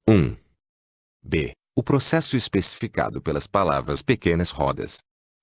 1. B. O processo especificado pelas palavras pequenas rodas.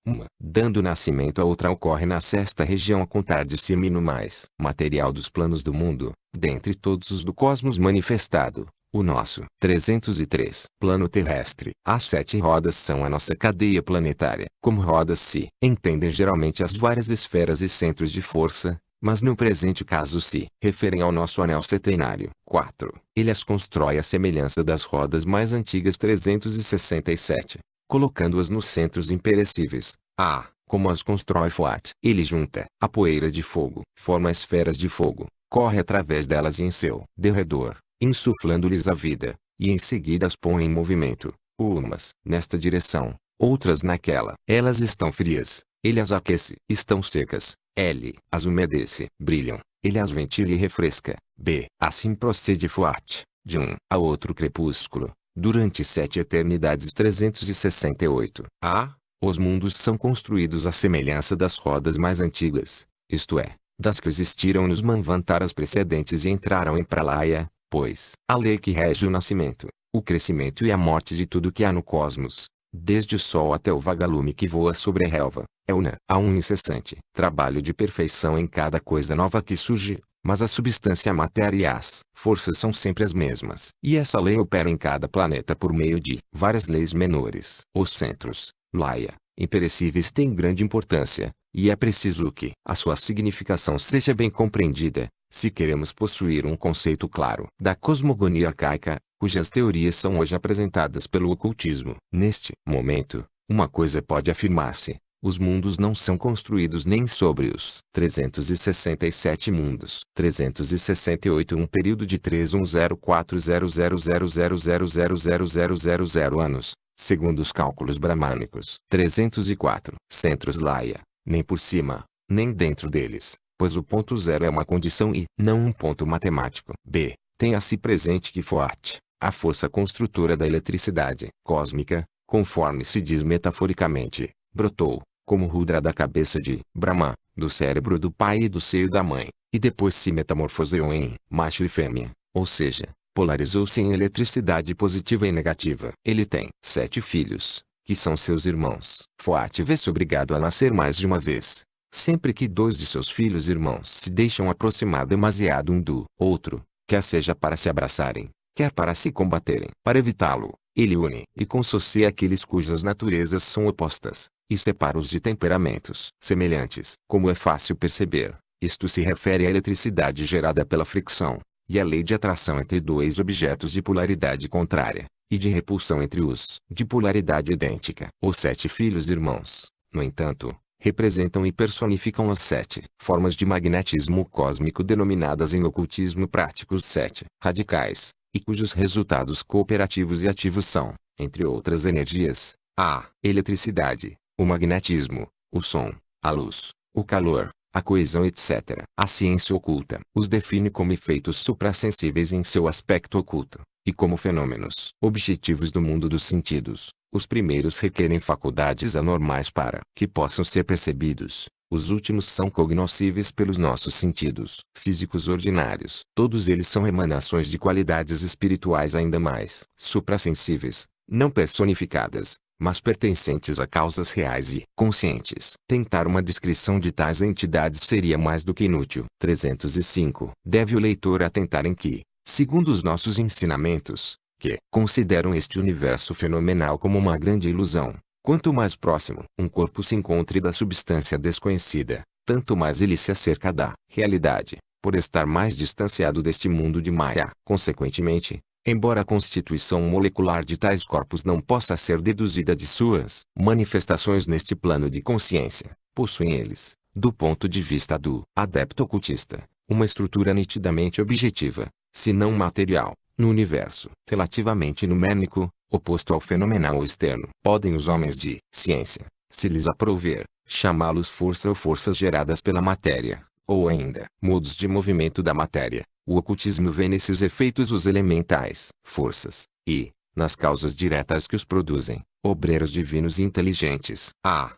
Uma, dando nascimento a outra ocorre na sexta região a contar de cima e no mais material dos planos do mundo, dentre todos os do cosmos manifestado, o nosso 303 plano terrestre. As 7 rodas são a nossa cadeia planetária. Como rodas se entendem geralmente as várias esferas e centros de força, mas no presente caso se referem ao nosso anel setenário. 4. Ele as constrói à semelhança das rodas mais antigas 367. Colocando-as nos centros imperecíveis. A. Como as constrói Foat. Ele junta a poeira de fogo, forma esferas de fogo, corre através delas e em seu derredor, insuflando-lhes a vida, e em seguida as põe em movimento, umas nesta direção, outras naquela. Elas estão frias, ele as aquece. Estão secas, ele as umedece. Brilham, ele as ventila e refresca. B. Assim procede Foat, de um a outro crepúsculo, durante 7 eternidades 368. A. Os mundos são construídos à semelhança das rodas mais antigas, isto é, das que existiram nos Manvantaras precedentes e entraram em Pralaya, pois a lei que rege o nascimento, o crescimento e a morte de tudo que há no cosmos, desde o Sol até o vagalume que voa sobre a relva, é una. Há um incessante trabalho de perfeição em cada coisa nova que surge, mas a substância, a matéria e as forças são sempre as mesmas. E essa lei opera em cada planeta por meio de várias leis menores. Os centros, Laya, imperecíveis têm grande importância, e é preciso que a sua significação seja bem compreendida, se queremos possuir um conceito claro da cosmogonia arcaica, cujas teorias são hoje apresentadas pelo ocultismo. Neste momento, uma coisa pode afirmar-se: os mundos não são construídos nem sobre os 367 mundos. 368 um período de 31040000000000 anos, segundo os cálculos bramânicos. 304 centros Laya, nem por cima, nem dentro deles, pois o ponto zero é uma condição e não um ponto matemático. B. Tenha-se presente que Foat, a força construtora da eletricidade cósmica, conforme se diz metaforicamente, brotou, como Rudra da cabeça de Brahma, do cérebro do pai e do seio da mãe, e depois se metamorfoseou em macho e fêmea, ou seja, polarizou-se em eletricidade positiva e negativa. Ele tem 7 filhos, que são seus irmãos. Foat vê-se obrigado a nascer mais de uma vez, sempre que 2 de seus filhos irmãos se deixam aproximar demasiado um do outro, quer seja para se abraçarem, quer para se combaterem. Para evitá-lo, ele une e conssocia aqueles cujas naturezas são opostas, e separa-os de temperamentos semelhantes. Como é fácil perceber, isto se refere à eletricidade gerada pela fricção, e à lei de atração entre 2 objetos de polaridade contrária, e de repulsão entre os de polaridade idêntica. Os 7 filhos irmãos, no entanto, representam e personificam as 7 formas de magnetismo cósmico denominadas em ocultismo prático os 7 radicais, e cujos resultados cooperativos e ativos são, entre outras energias, a eletricidade, o magnetismo, o som, a luz, o calor, a coesão etc. A ciência oculta os define como efeitos suprassensíveis em seu aspecto oculto, e como fenômenos objetivos do mundo dos sentidos. Os primeiros requerem faculdades anormais para que possam ser percebidos. Os últimos são cognoscíveis pelos nossos sentidos físicos ordinários. Todos eles são emanações de qualidades espirituais ainda mais suprassensíveis, não personificadas, mas pertencentes a causas reais e conscientes. Tentar uma descrição de tais entidades seria mais do que inútil. 305. Deve o leitor atentar em que, segundo os nossos ensinamentos, que consideram este universo fenomenal como uma grande ilusão, quanto mais próximo um corpo se encontre da substância desconhecida, tanto mais ele se acerca da realidade, por estar mais distanciado deste mundo de Maya. Consequentemente, embora a constituição molecular de tais corpos não possa ser deduzida de suas manifestações neste plano de consciência, possuem eles, do ponto de vista do adepto ocultista, uma estrutura nitidamente objetiva, se não material, no universo relativamente numérico, oposto ao fenomenal externo. Podem os homens de ciência, se lhes aprouver, chamá-los força ou forças geradas pela matéria, ou ainda, modos de movimento da matéria. O ocultismo vê nesses efeitos os elementais forças, e, nas causas diretas que os produzem, obreiros divinos e inteligentes. A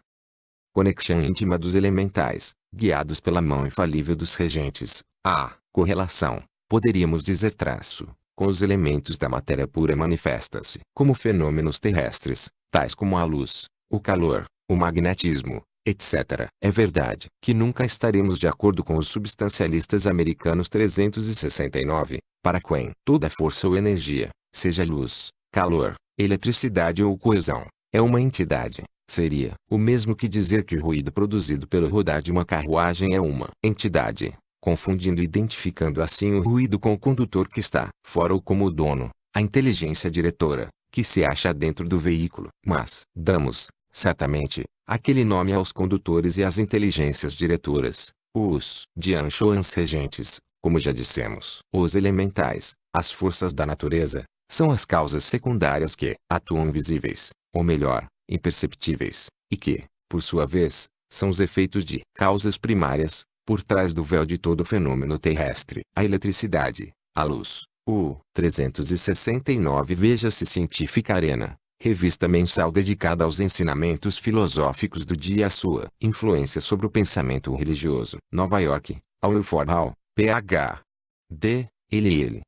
conexão íntima dos elementais, guiados pela mão infalível dos regentes. A correlação, poderíamos dizer traço, com os elementos da matéria pura manifesta-se como fenômenos terrestres, tais como a luz, o calor, o magnetismo, etc. É verdade que nunca estaremos de acordo com os substancialistas americanos 369, para quem toda força ou energia, seja luz, calor, eletricidade ou coesão, é uma entidade. Seria o mesmo que dizer que o ruído produzido pelo rodar de uma carruagem é uma entidade, confundindo e identificando assim o ruído com o condutor que está fora ou como o dono, a inteligência diretora, que se acha dentro do veículo. Mas damos, certamente, aquele nome aos condutores e às inteligências diretoras, os Dianchoans regentes, como já dissemos. Os elementais, as forças da natureza, são as causas secundárias que atuam invisíveis, ou melhor, imperceptíveis, e que, por sua vez, são os efeitos de causas primárias, por trás do véu de todo fenômeno terrestre. A eletricidade, a luz, o 369. Veja-se Científica Arena, revista mensal dedicada aos ensinamentos filosóficos do dia. A sua influência sobre o pensamento religioso. Nova York, Alford Hall, Ph. D. L.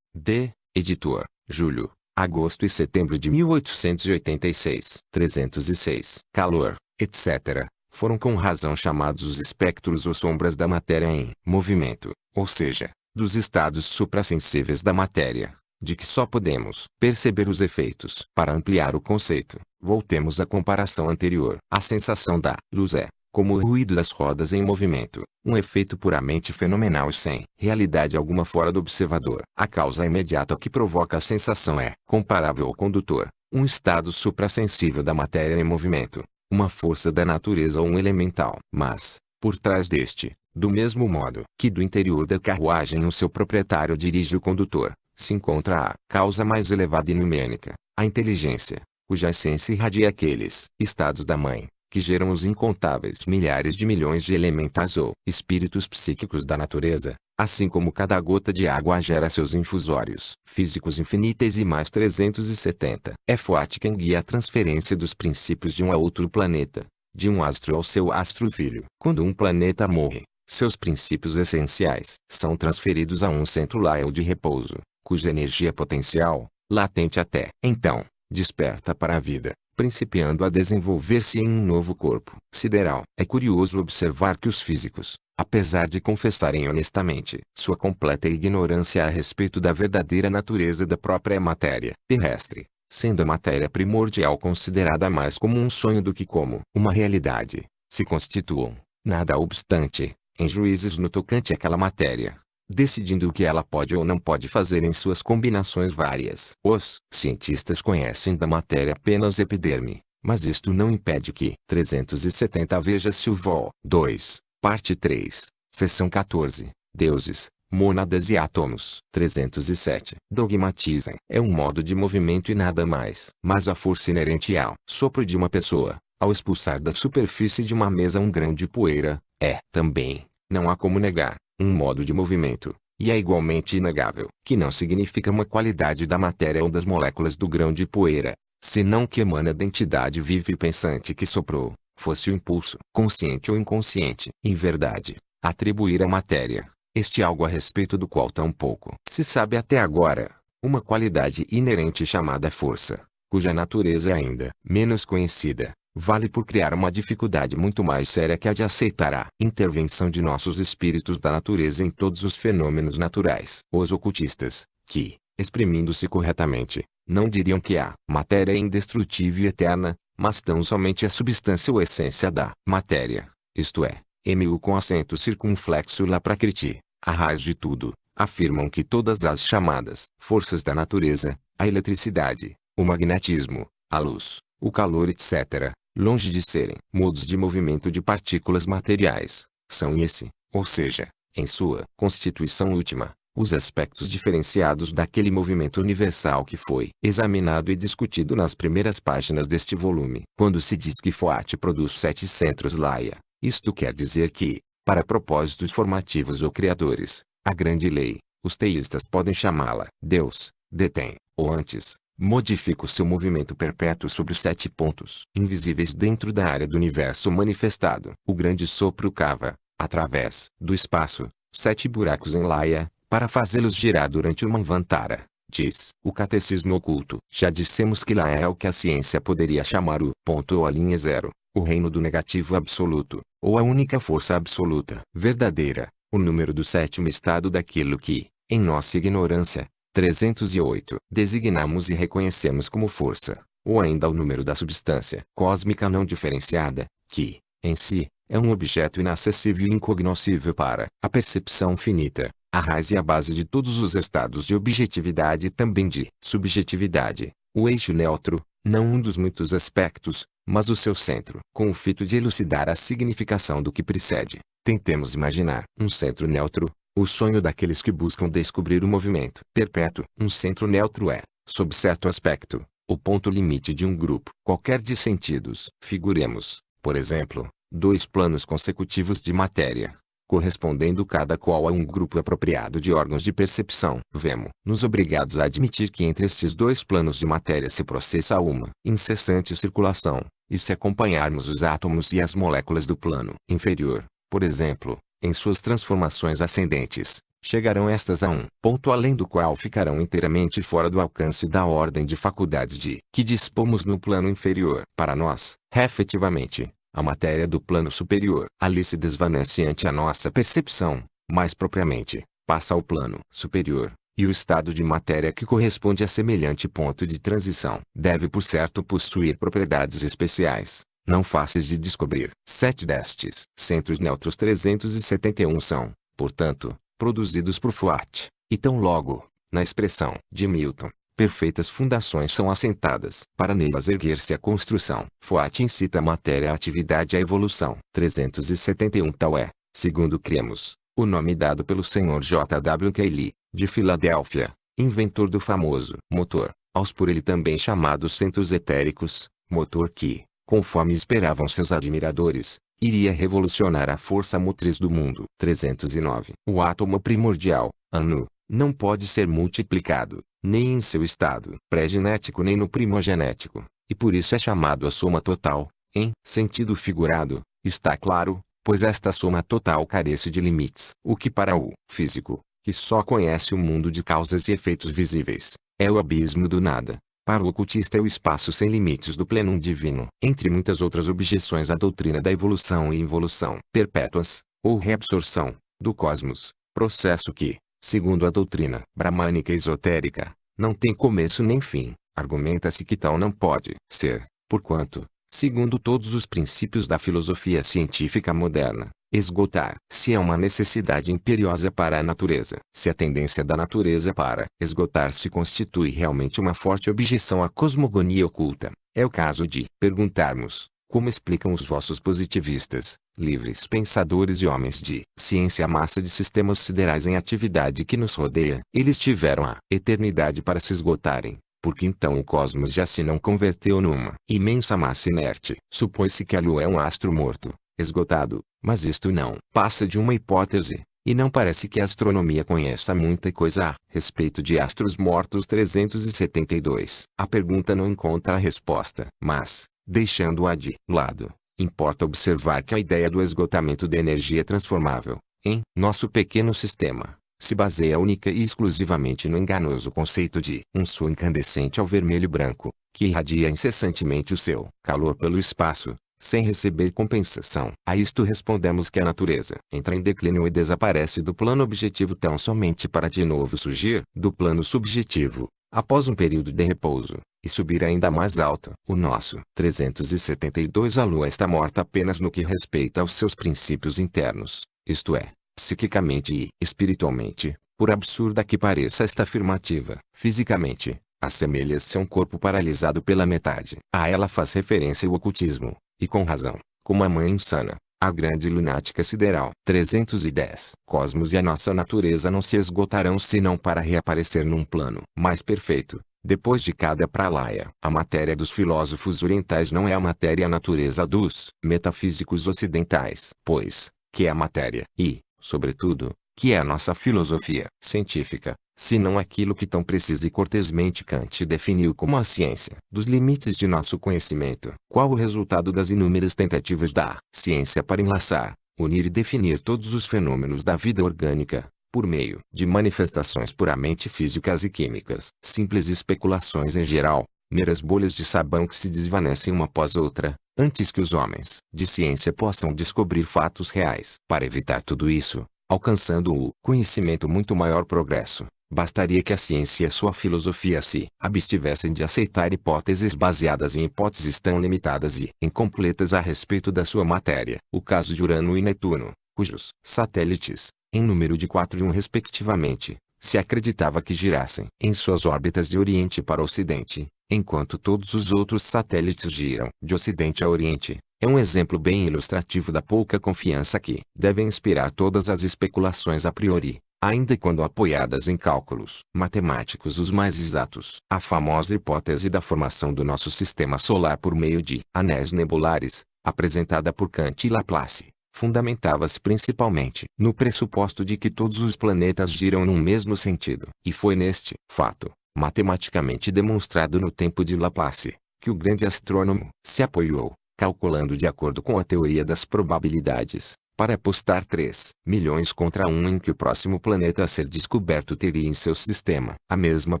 D. Editor, julho, agosto e setembro de 1886. 306. Calor, etc., foram com razão chamados os espectros ou sombras da matéria em movimento, ou seja, dos estados suprassensíveis da matéria, de que só podemos perceber os efeitos. Para ampliar o conceito, voltemos à comparação anterior. A sensação da luz é, como o ruído das rodas em movimento, um efeito puramente fenomenal e sem realidade alguma fora do observador. A causa imediata que provoca a sensação é comparável ao condutor, um estado suprassensível da matéria em movimento, uma força da natureza ou um elemental. Mas, por trás deste, do mesmo modo que do interior da carruagem o seu proprietário dirige o condutor, se encontra a causa mais elevada e numérica, a inteligência, cuja essência irradia aqueles estados da mãe, que geram os incontáveis milhares de milhões de elementais ou espíritos psíquicos da natureza, assim como cada gota de água gera seus infusórios físicos infiníteis e mais 370. É Foucault quem guia a transferência dos princípios de um a outro planeta, de um astro ao seu astro-filho. Quando um planeta morre, seus princípios essenciais são transferidos a um centro Lyell de repouso, cuja energia potencial, latente até então, desperta para a vida, principiando a desenvolver-se em um novo corpo sideral. É curioso observar que os físicos, apesar de confessarem honestamente sua completa ignorância a respeito da verdadeira natureza da própria matéria terrestre, sendo a matéria primordial considerada mais como um sonho do que como uma realidade, se constituam, nada obstante, em juízes no tocante àquela matéria, decidindo o que ela pode ou não pode fazer em suas combinações várias. Os cientistas conhecem da matéria apenas epiderme, mas isto não impede que 370. Veja-se o Vol. 2, parte 3, seção 14, Deuses, Mônadas e Átomos. 307. Dogmatizem. É um modo de movimento e nada mais. Mas a força inerente ao sopro de uma pessoa, ao expulsar da superfície de uma mesa um grão de poeira, é, também, não há como negar, um modo de movimento, e é igualmente inegável que não significa uma qualidade da matéria ou das moléculas do grão de poeira, senão que emana da entidade viva e pensante que soprou, fosse o impulso, consciente ou inconsciente. Em verdade, atribuir à matéria, este algo a respeito do qual tão pouco se sabe até agora, uma qualidade inerente chamada força, cuja natureza é ainda menos conhecida, vale por criar uma dificuldade muito mais séria que a de aceitar a intervenção de nossos espíritos da natureza em todos os fenômenos naturais. Os ocultistas, que, exprimindo-se corretamente, não diriam que a matéria é indestrutível e eterna, mas tão somente a substância ou essência da matéria, isto é, mu com acento circunflexo lá prakriti, a raiz de tudo, afirmam que todas as chamadas forças da natureza, a eletricidade, o magnetismo, a luz, o calor etc., longe de serem modos de movimento de partículas materiais, são esse, ou seja, em sua constituição última, os aspectos diferenciados daquele movimento universal que foi examinado e discutido nas primeiras páginas deste volume. Quando se diz que Foucault produz 7 centros Laia, isto quer dizer que, para propósitos formativos ou criadores, a grande lei, os teístas podem chamá-la Deus, detém, ou antes, modifica o seu movimento perpétuo sobre os 7 pontos invisíveis dentro da área do universo manifestado. O grande sopro cava, através do espaço, 7 buracos em Laia, para fazê-los girar durante o Manvantara, diz o Catecismo Oculto. Já dissemos que lá é o que a ciência poderia chamar o ponto ou a linha zero, o reino do negativo absoluto, ou a única força absoluta verdadeira, o número do sétimo estado daquilo que, em nossa ignorância, 308, designamos e reconhecemos como força, ou ainda o número da substância cósmica não diferenciada, que, em si, é um objeto inacessível e incognoscível para a percepção finita, a raiz e a base de todos os estados de objetividade e também de subjetividade, o eixo neutro, não um dos muitos aspectos, mas o seu centro. Com o fito de elucidar a significação do que precede, tentemos imaginar um centro neutro, o sonho daqueles que buscam descobrir o movimento perpétuo. Um centro neutro é, sob certo aspecto, o ponto limite de um grupo qualquer de sentidos. Figuremos, por exemplo, dois planos consecutivos de matéria, correspondendo cada qual a um grupo apropriado de órgãos de percepção. Vemo-nos obrigados a admitir que entre estes dois planos de matéria se processa uma incessante circulação, e se acompanharmos os átomos e as moléculas do plano inferior, por exemplo, em suas transformações ascendentes, chegarão estas a um ponto além do qual ficarão inteiramente fora do alcance da ordem de faculdades de que dispomos no plano inferior. Para nós, efetivamente, a matéria do plano superior ali se desvanece ante a nossa percepção, mais propriamente, passa ao plano superior, e o estado de matéria que corresponde a semelhante ponto de transição deve por certo possuir propriedades especiais, não fáceis de descobrir. 7 destes centros neutros 371 são, portanto, produzidos por Foat, e tão logo, na expressão de Milton, perfeitas fundações são assentadas para nelas erguer-se a construção. Foat incita a matéria à atividade e à evolução. 371 tal é, segundo cremos, o nome dado pelo Sr. J. W. Cayley, de Filadélfia, inventor do famoso motor, aos por ele também chamados centros etéricos, motor que, conforme esperavam seus admiradores, iria revolucionar a força motriz do mundo. 309. O átomo primordial, Anu, não pode ser multiplicado, nem em seu estado pré-genético nem no primogenético, e por isso é chamado a soma total, em sentido figurado, está claro, pois esta soma total carece de limites. O que para o físico, que só conhece o mundo de causas e efeitos visíveis, é o abismo do nada, para o ocultista é o espaço sem limites do plenum divino. Entre muitas outras objeções à doutrina da evolução e involução perpétuas, ou reabsorção, do cosmos, processo que, segundo a doutrina bramânica esotérica, não tem começo nem fim, argumenta-se que tal não pode ser, porquanto, segundo todos os princípios da filosofia científica moderna, esgotar-se é uma necessidade imperiosa para a natureza. Se a tendência da natureza para esgotar-se constitui realmente uma forte objeção à cosmogonia oculta, é o caso de perguntarmos, como explicam os vossos positivistas, livres pensadores e homens de ciência a massa de sistemas siderais em atividade que nos rodeia? Eles tiveram a eternidade para se esgotarem, porque então o cosmos já se não converteu numa imensa massa inerte. Supõe-se que a Lua é um astro morto, esgotado, mas isto não passa de uma hipótese, e não parece que a astronomia conheça muita coisa a respeito de astros mortos. 372. A pergunta não encontra a resposta, mas, deixando-a de lado, importa observar que a ideia do esgotamento da energia transformável, em nosso pequeno sistema, se baseia única e exclusivamente no enganoso conceito de um sol incandescente ao vermelho-branco, que irradia incessantemente o seu calor pelo espaço, sem receber compensação. A isto respondemos que a natureza entra em declínio e desaparece do plano objetivo tão somente para de novo surgir do plano subjetivo, após um período de repouso, e subir ainda mais alto. O nosso 372 A Lua está morta apenas no que respeita aos seus princípios internos, isto é, psiquicamente e espiritualmente, por absurda que pareça esta afirmativa. Fisicamente, assemelha-se a um corpo paralisado pela metade. A ela faz referência o ocultismo, e com razão, como a mãe insana, a grande lunática sideral. 310. Cosmos e a nossa natureza não se esgotarão senão para reaparecer num plano mais perfeito, depois de cada pralaya. A matéria dos filósofos orientais não é a matéria e a natureza dos metafísicos ocidentais, pois, que é a matéria e, sobretudo, que é a nossa filosofia científica, senão aquilo que tão precisa e cortesmente Kant definiu como a ciência dos limites de nosso conhecimento. Qual o resultado das inúmeras tentativas da ciência para enlaçar, unir e definir todos os fenômenos da vida orgânica, por meio de manifestações puramente físicas e químicas, simples especulações em geral, meras bolhas de sabão que se desvanecem uma após outra, antes que os homens de ciência possam descobrir fatos reais. Para evitar tudo isso, alcançando o conhecimento muito maior progresso, bastaria que a ciência e a sua filosofia se abstivessem de aceitar hipóteses baseadas em hipóteses tão limitadas e incompletas a respeito da sua matéria. O caso de Urano e Netuno, cujos satélites, em número de 4 e 1 respectivamente, se acreditava que girassem em suas órbitas de Oriente para Ocidente, enquanto todos os outros satélites giram de Ocidente a Oriente, é um exemplo bem ilustrativo da pouca confiança que devem inspirar todas as especulações a priori, ainda quando apoiadas em cálculos matemáticos os mais exatos. A famosa hipótese da formação do nosso sistema solar por meio de anéis nebulares, apresentada por Kant e Laplace, fundamentava-se principalmente no pressuposto de que todos os planetas giram num mesmo sentido. E foi neste fato, matematicamente demonstrado no tempo de Laplace, que o grande astrônomo se apoiou, calculando de acordo com a teoria das probabilidades, para apostar 3 milhões contra 1 em que o próximo planeta a ser descoberto teria em seu sistema a mesma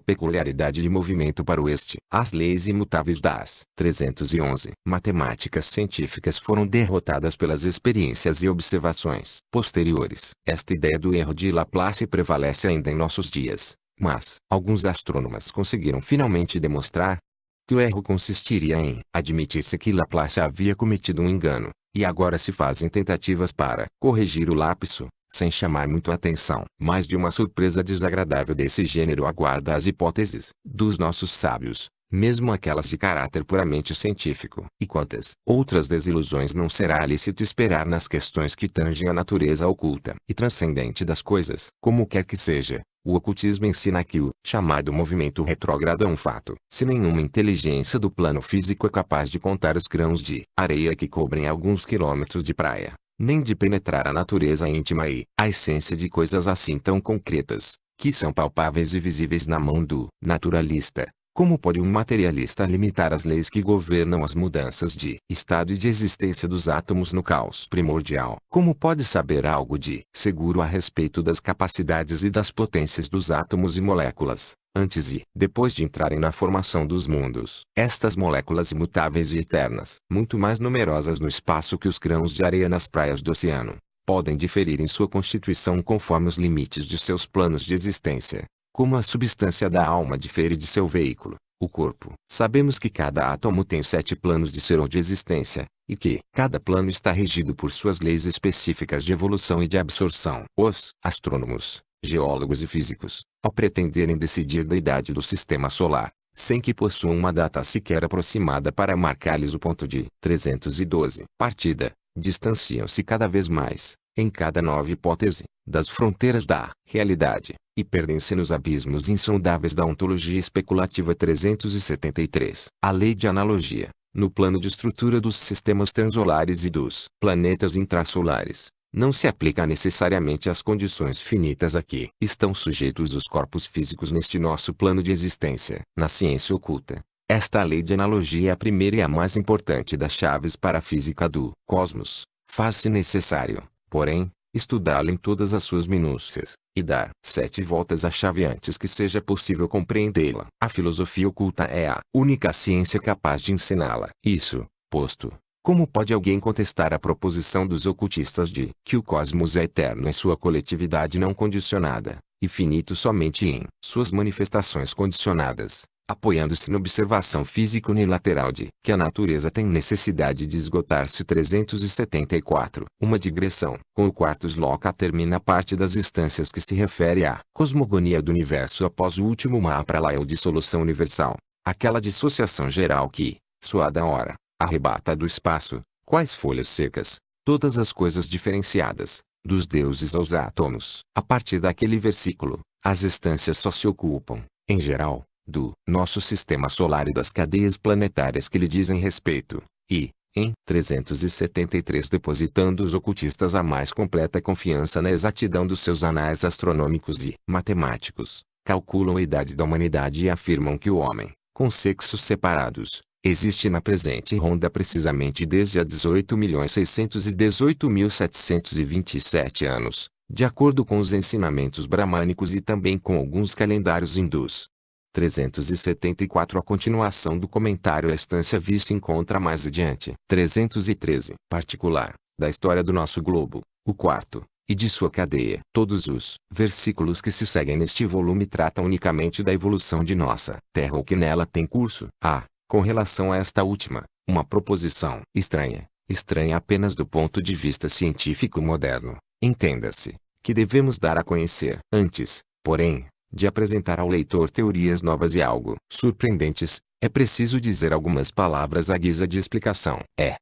peculiaridade de movimento para oeste. As leis imutáveis das 311 matemáticas científicas foram derrotadas pelas experiências e observações posteriores. Esta ideia do erro de Laplace prevalece ainda em nossos dias, mas alguns astrônomos conseguiram finalmente demonstrar que o erro consistiria em admitir-se que Laplace havia cometido um engano, e agora se fazem tentativas para corrigir o lapso, sem chamar muito a atenção. Mas de uma surpresa desagradável desse gênero aguarda as hipóteses dos nossos sábios, mesmo aquelas de caráter puramente científico. E quantas outras desilusões não será lícito esperar nas questões que tangem a natureza oculta e transcendente das coisas. Como quer que seja, o ocultismo ensina que o chamado movimento retrógrado é um fato. Se nenhuma inteligência do plano físico é capaz de contar os grãos de areia que cobrem alguns quilômetros de praia, nem de penetrar a natureza íntima e a essência de coisas assim tão concretas, que são palpáveis e visíveis na mão do naturalista, como pode um materialista limitar as leis que governam as mudanças de estado e de existência dos átomos no caos primordial? Como pode saber algo de seguro a respeito das capacidades e das potências dos átomos e moléculas, antes e depois de entrarem na formação dos mundos? Estas moléculas imutáveis e eternas, muito mais numerosas no espaço que os grãos de areia nas praias do oceano, podem diferir em sua constituição conforme os limites de seus planos de existência, como a substância da alma difere de seu veículo, o corpo. Sabemos que cada átomo tem 7 planos de ser ou de existência, e que cada plano está regido por suas leis específicas de evolução e de absorção. Os astrônomos, geólogos e físicos, ao pretenderem decidir da idade do sistema solar, sem que possuam uma data sequer aproximada para marcar-lhes o ponto de 312 partida, distanciam-se cada vez mais, em cada nova hipótese, das fronteiras da realidade, e perdem-se nos abismos insondáveis da ontologia especulativa. 373. A lei de analogia, no plano de estrutura dos sistemas transolares e dos planetas intrasolares, não se aplica necessariamente às condições finitas a que estão sujeitos os corpos físicos neste nosso plano de existência. Na ciência oculta, esta lei de analogia é a primeira e a mais importante das chaves para a física do cosmos. Faz-se necessário, porém, estudá-la em todas as suas minúcias, e dar 7 voltas à chave antes que seja possível compreendê-la. A filosofia oculta é a única ciência capaz de ensiná-la. Isso, posto, como pode alguém contestar a proposição dos ocultistas de que o cosmos é eterno em sua coletividade não condicionada, e finito somente em suas manifestações condicionadas, apoiando-se na observação físico-unilateral de que a natureza tem necessidade de esgotar-se? 374. Uma digressão. Com o quartus loca termina a parte das instâncias que se refere à cosmogonia do universo após o último Mahapralaya ou dissolução universal, aquela dissociação geral que, suada hora, arrebata do espaço, quais folhas secas, todas as coisas diferenciadas, dos deuses aos átomos. A partir daquele versículo, as instâncias só se ocupam, em geral, do nosso sistema solar e das cadeias planetárias que lhe dizem respeito, e, em 373, depositando os ocultistas a mais completa confiança na exatidão dos seus anais astronômicos e matemáticos, calculam a idade da humanidade e afirmam que o homem, com sexos separados, existe na presente ronda precisamente desde há 18.618.727 anos, de acordo com os ensinamentos bramânicos e também com alguns calendários hindus. 374 A continuação do comentário à Estância Vi se encontra mais adiante. 313 Particular, da história do nosso globo, o quarto, e de sua cadeia. Todos os versículos que se seguem neste volume tratam unicamente da evolução de nossa Terra ou que nela tem curso. Com relação a esta última, uma proposição estranha apenas do ponto de vista científico moderno, entenda-se, que devemos dar a conhecer. Antes, porém, de apresentar ao leitor teorias novas e algo surpreendentes, é preciso dizer algumas palavras à guisa de explicação. É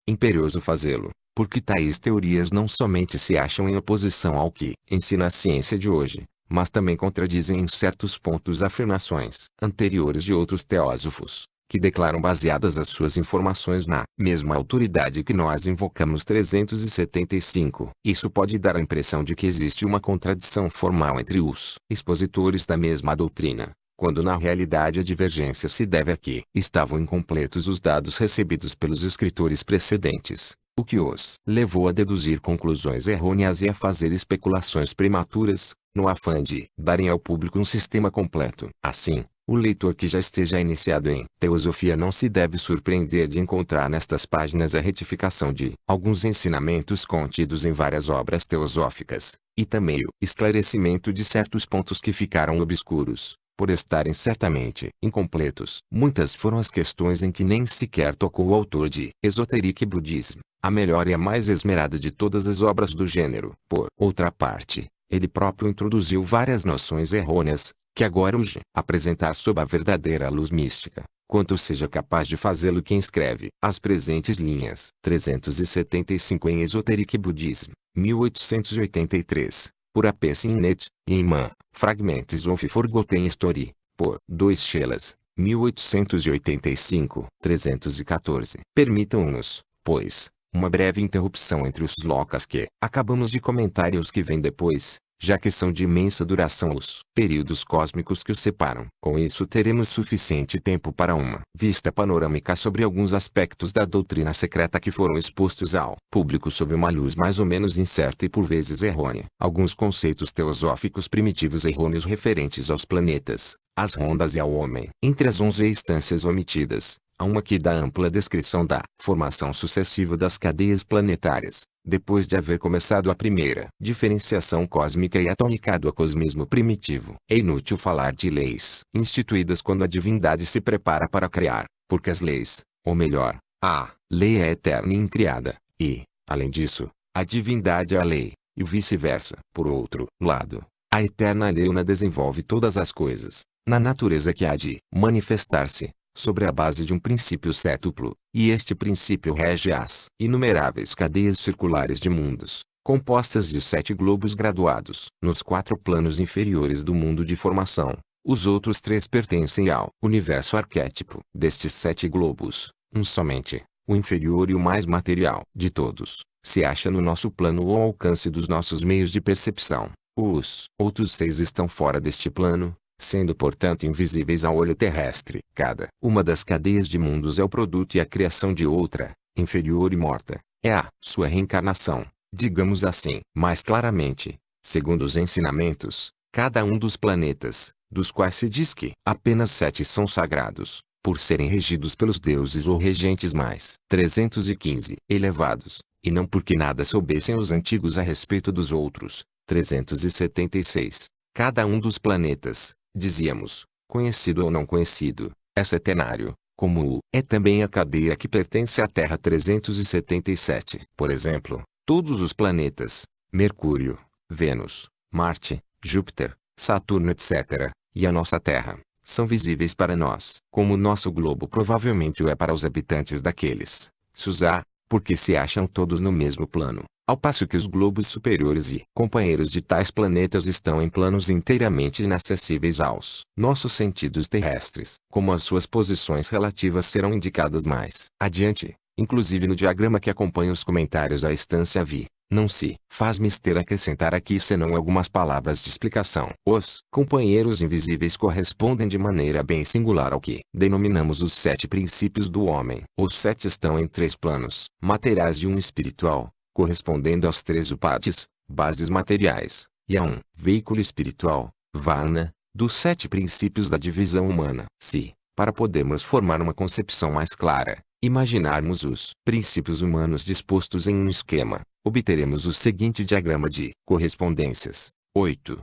imperioso fazê-lo, porque tais teorias não somente se acham em oposição ao que ensina a ciência de hoje, mas também contradizem em certos pontos afirmações anteriores de outros teósofos, que declaram baseadas as suas informações na mesma autoridade que nós invocamos. 375 Isso pode dar a impressão de que existe uma contradição formal entre os expositores da mesma doutrina, quando na realidade a divergência se deve a que estavam incompletos os dados recebidos pelos escritores precedentes, o que os levou a deduzir conclusões errôneas e a fazer especulações prematuras, no afã de darem ao público um sistema completo. Assim, o leitor que já esteja iniciado em teosofia não se deve surpreender de encontrar nestas páginas a retificação de alguns ensinamentos contidos em várias obras teosóficas, e também o esclarecimento de certos pontos que ficaram obscuros, por estarem certamente incompletos. Muitas foram as questões em que nem sequer tocou o autor de Esoteric Buddhism, a melhor e a mais esmerada de todas as obras do gênero. Por outra parte, ele próprio introduziu várias noções errôneas, que agora urge apresentar sob a verdadeira luz mística, quanto seja capaz de fazê-lo quem escreve as presentes linhas. 375 Em Esoteric Buddhism, 1883, por A.P. Sinnett, Inman, Fragments of Forgotten History, por 2 Chelas, 1885, 314. Permitam-nos, pois, uma breve interrupção entre os locas que acabamos de comentar e os que vêm depois, já que são de imensa duração os períodos cósmicos que os separam. Com isso teremos suficiente tempo para uma vista panorâmica sobre alguns aspectos da doutrina secreta que foram expostos ao público sob uma luz mais ou menos incerta e por vezes errônea. Alguns conceitos teosóficos primitivos errôneos referentes aos planetas, às rondas e ao homem. Entre as 11 instâncias omitidas, há uma que dá ampla descrição da formação sucessiva das cadeias planetárias, depois de haver começado a primeira diferenciação cósmica e atômica do cosmismo primitivo. É inútil falar de leis instituídas quando a divindade se prepara para criar, porque as leis, ou melhor, a lei é eterna e incriada, e, além disso, a divindade é a lei, e vice-versa. Por outro lado, a eterna lei una desenvolve todas as coisas, na natureza que há de manifestar-se, sobre a base de um princípio sétuplo, e este princípio rege as inumeráveis cadeias circulares de mundos, compostas de 7 globos graduados nos 4 planos inferiores do mundo de formação. Os outros 3 pertencem ao universo arquétipo. Destes 7 globos, um somente, o inferior e o mais material de todos, se acha no nosso plano ou ao alcance dos nossos meios de percepção. Os outros 6 estão fora deste plano, sendo portanto invisíveis ao olho terrestre. Cada uma das cadeias de mundos é o produto e a criação de outra, inferior e morta, é a sua reencarnação, digamos assim. Mais claramente, segundo os ensinamentos, cada um dos planetas, dos quais se diz que apenas 7 são sagrados, por serem regidos pelos deuses ou regentes mais 315 elevados, e não porque nada soubessem os antigos a respeito dos outros. 376. Cada um dos planetas, dizíamos, conhecido ou não conhecido, é setenário, como o é também a cadeia que pertence à Terra. 377. Por exemplo, todos os planetas, Mercúrio, Vênus, Marte, Júpiter, Saturno etc., e a nossa Terra, são visíveis para nós, como o nosso globo provavelmente o é para os habitantes daqueles, Susá, porque se acham todos no mesmo plano. Ao passo que os globos superiores e companheiros de tais planetas estão em planos inteiramente inacessíveis aos nossos sentidos terrestres, como as suas posições relativas serão indicadas mais adiante, inclusive no diagrama que acompanha os comentários à Estância Vi. Não se faz mister acrescentar aqui senão algumas palavras de explicação. Os companheiros invisíveis correspondem de maneira bem singular ao que denominamos os 7 princípios do homem. Os 7 estão em 3 planos materiais e um espiritual, correspondendo aos 3 upadhis, bases materiais, e a 1. Veículo espiritual, Varna, dos 7 princípios da divisão humana. Se, para podermos formar uma concepção mais clara, imaginarmos os princípios humanos dispostos em um esquema, obteremos o seguinte diagrama de correspondências. 8.